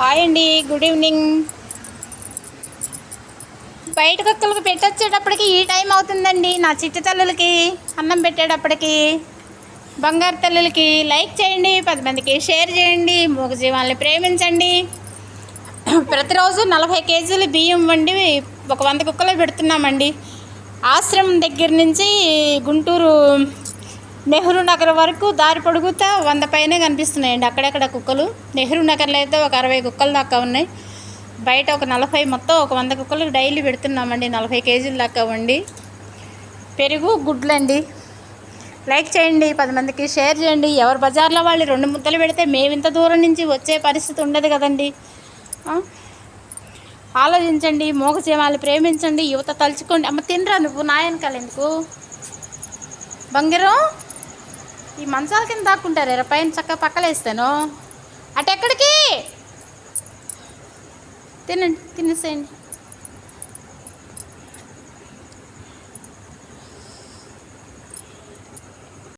Hi అండి, good evening. బయట కుక్కలకు పెట్టొచ్చేటప్పటికి ఈ టైం అవుతుందండి. నా చిట్టి తల్లులకి అన్నం పెట్టేటప్పటికి, బంగారు తల్లులకి లైక్ చేయండి, 10 మందికి షేర్ చేయండి, మూగజీవాలని ప్రేమించండి. ప్రతిరోజు 40 కేజీలు బియ్యం వండి ఒక 100 కుక్కలు పెడుతున్నామండి. ఆశ్రమం దగ్గర నుంచి గుంటూరు నెహ్రూ నగర్ వరకు దారి పొడుగుతా 100 పైనే కనిపిస్తున్నాయండి. అక్కడెక్కడ కుక్కలు. నెహ్రూ నగర్లో అయితే ఒక 60 కుక్కలు దాకా ఉన్నాయి. బయట ఒక 40, మొత్తం ఒక 100 కుక్కలకు డైలీ పెడుతున్నామండి. 40 కేజీలు దాకా వండి. పెరుగు, గుడ్లండి. లైక్ చేయండి, 10 మందికి షేర్ చేయండి. ఎవరు బజార్లో వాళ్ళు 2 ముద్దలు పెడితే మేము ఇంత దూరం నుంచి వచ్చే పరిస్థితి ఉండదు కదండి. ఆలోచించండి, మూగజీవాలు ప్రేమించండి, యువత తలుచుకోండి. అమ్మ తినరా నువ్వు, నా వెనకాల ఎందుకు బంగారం? ఈ మంచాల కింద దాక్కుంటారు, పైన చక్కగా పక్కలేస్తాను. అటు ఎక్కడికి? తినండి, తినేసేయండి.